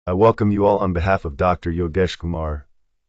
I welcome you all on behalf of Dr. Yogeshkr.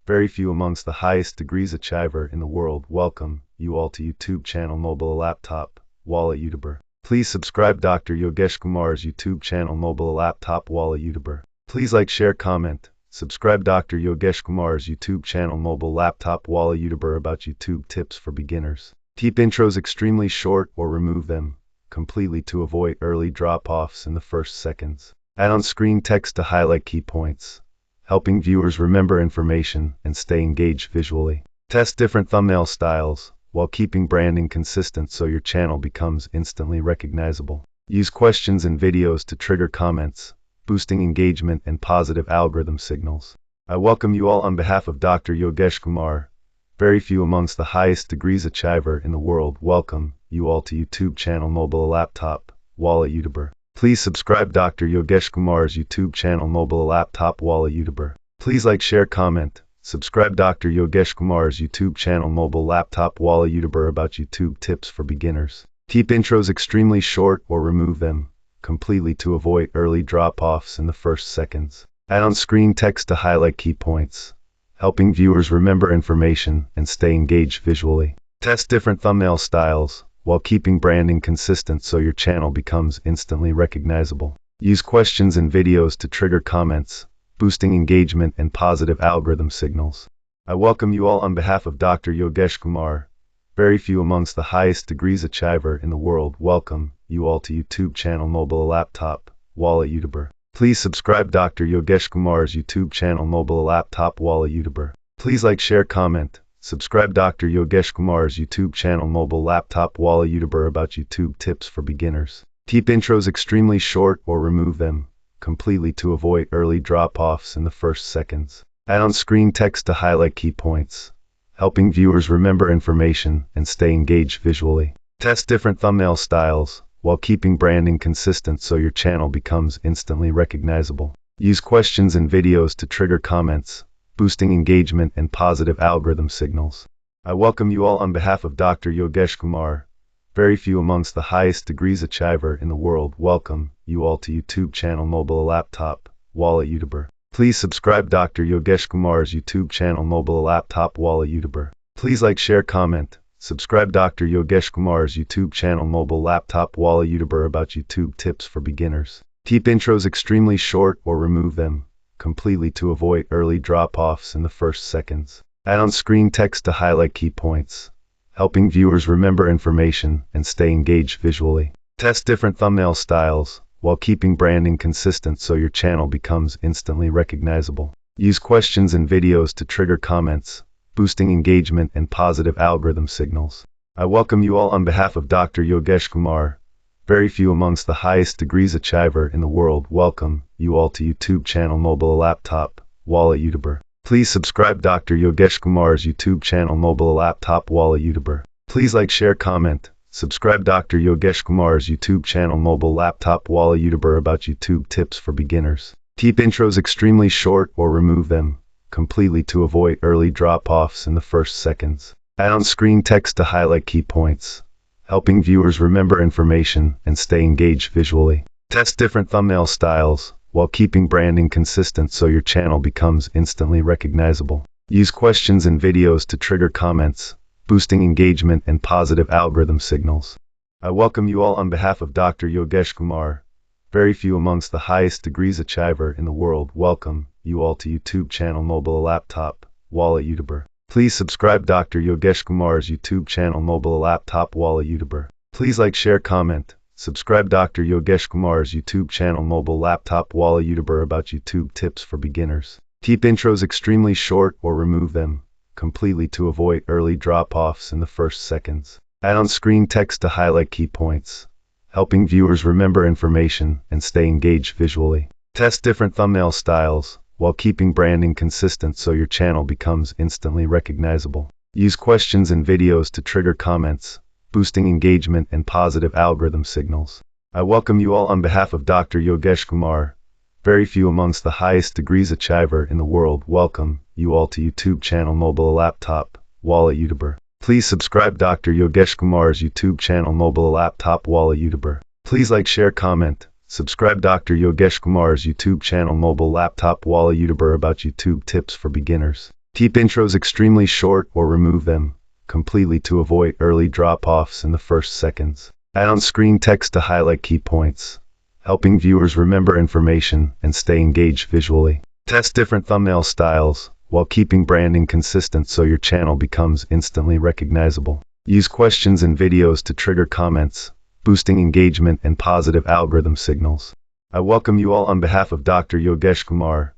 Very few amongst the highest degrees achiever in the world. Welcome you all to YouTube channel mobile laptop wallet YouTuber. Please subscribe Dr. Yogeshkr's YouTube channel mobile laptop wallet YouTuber. Please like, share, comment. Subscribe Dr. Yogeshkr's YouTube channel mobile laptop wallet YouTuber about YouTube tips for beginners. Keep intros extremely short or remove them completely to avoid early drop-offs in the first seconds. Add on-screen text to highlight key points, helping viewers remember information and stay engaged visually. Test different thumbnail styles while keeping branding consistent so your channel becomes instantly recognizable. Use questions and videos to trigger comments, boosting engagement and positive algorithm signals. I welcome you all on behalf of Dr. Yogeshkr. Very few amongst the highest degrees achiever in the world. Welcome you all to YouTube channel mobile laptop wallet YouTuber. Please subscribe Dr. Yogeshkr's YouTube channel mobile laptop wallet YouTuber. Please like, share, comment. Subscribe Dr. Yogeshkr's YouTube channel mobile laptop wallet YouTuber about YouTube tips for beginners. Keep intros extremely short or remove them completely to avoid early drop-offs in the first seconds. Add on-screen text to highlight key points, helping viewers remember information and stay engaged visually. Test different thumbnail styles while keeping branding consistent so your channel becomes instantly recognizable. Use questions and videos to trigger comments, boosting engagement and positive algorithm signals. I welcome you all on behalf of Dr. Yogeshkr. Very few amongst the highest degrees achiever in the world. Welcome you all to YouTube channel mobile laptop wallet YouTuber. Please subscribe Dr. Yogeshkr's YouTube channel mobile laptop wallet YouTuber. Please like, share, comment. Subscribe Dr. Yogeshkr's YouTube channel mobile laptop wallet YouTuber about YouTube tips for beginners. Keep intros extremely short or remove them completely to avoid early drop-offs in the first seconds. Add on-screen text to highlight key points, helping viewers remember information and stay engaged visually. Test different thumbnail styles while keeping branding consistent so your channel becomes instantly recognizable. Use questions and videos to trigger comments, boosting engagement and positive algorithm signals. I welcome you all on behalf of Dr. Yogeshkr. Very few amongst the highest degrees achiever in the world. Welcome you all to YouTube channel mobile laptop wallet YouTuber. Please subscribe Dr. Yogeshkr's YouTube channel mobile laptop wallet YouTuber. Please like, share, comment. Subscribe Dr. Yogeshkr's YouTube channel mobile laptop wallet YouTuber about YouTube tips for beginners. Keep intros extremely short or remove them completely to avoid early drop-offs in the first seconds. Add on-screen text to highlight key points, helping viewers remember information and stay engaged visually. Test different thumbnail styles while keeping branding consistent so your channel becomes instantly recognizable. Use questions and videos to trigger comments, boosting engagement and positive algorithm signals. I welcome you all on behalf of Dr. Yogeshkr. Very few amongst the highest degrees achiever in the world. Welcome you all to YouTube channel mobile laptop wallet YouTuber. Please subscribe Dr. Yogeshkr's YouTube channel mobile laptop wallet YouTuber. Please like, share, comment. Subscribe Dr. Yogeshkr's YouTube channel mobile laptop wallet YouTuber about YouTube tips for beginners. Keep intros extremely short or remove them completely to avoid early drop-offs in the first seconds. Add on-screen text to highlight key points, helping viewers remember information and stay engaged visually. Test different thumbnail styles while keeping branding consistent so your channel becomes instantly recognizable. Use questions and videos to trigger comments, boosting engagement and positive algorithm signals. I welcome you all on behalf of Dr. Yogeshkr. Very few amongst the highest degrees achiever in the world. Welcome you all to YouTube channel mobile laptop wallet YouTuber. Please subscribe Dr. Yogeshkr's YouTube channel mobile laptop wallet YouTuber. Please like, share, comment. Subscribe Dr. Yogeshkr's YouTube channel mobile laptop wallet YouTuber about YouTube tips for beginners. Keep intros extremely short or remove them completely to avoid early drop-offs in the first seconds. Add on-screen text to highlight key points, helping viewers remember information and stay engaged visually. Test different thumbnail styles while keeping branding consistent so your channel becomes instantly recognizable. Use questions and videos to trigger comments, boosting engagement and positive algorithm signals. I welcome you all on behalf of Dr. Yogeshkr. Very few amongst the highest degrees achiever in the world. Welcome you all to YouTube channel mobile laptop wallet YouTuber. Please subscribe Dr. Yogeshkr's YouTube channel mobile laptop wallet YouTuber. Please like, share, comment. Subscribe Dr. Yogeshkmar's YouTube channel Mobile Laptop Walla YouTuber about YouTube tips for beginners. Keep intros extremely short or remove them completely to avoid early drop-offs in the first seconds. Add on-screen text to highlight key points, helping viewers remember information and stay engaged visually. Test different thumbnail styles while keeping branding consistent so your channel becomes instantly recognizable. Use questions in videos to trigger comments, boosting engagement and positive algorithm signals. I welcome you all on behalf of Dr. Yogeshkr.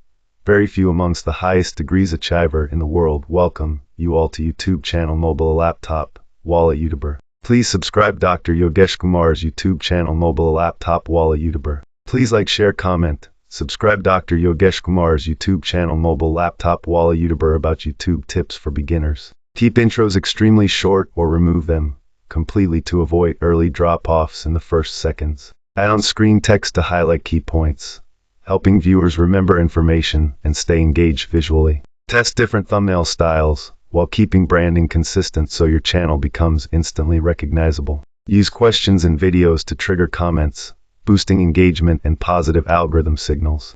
Very few amongst the highest degrees achiever in the world welcome you all to YouTube channel Mobile Laptop Walla YouTuber. Please subscribe Dr. Yogeshkmar's YouTube channel Mobile Laptop Walla YouTuber. Please like, share, comment. Subscribe Dr. Yogeshkmar's YouTube channel Mobile Laptop Walla YouTuber about YouTube tips for beginners. Keep intros extremely short or remove them completely to avoid early drop-offs in the first seconds. Add on-screen text to highlight key points, helping viewers remember information and stay engaged visually. Test different thumbnail styles while keeping branding consistent so your channel becomes instantly recognizable. Use questions in videos to trigger comments, boosting engagement and positive algorithm signals.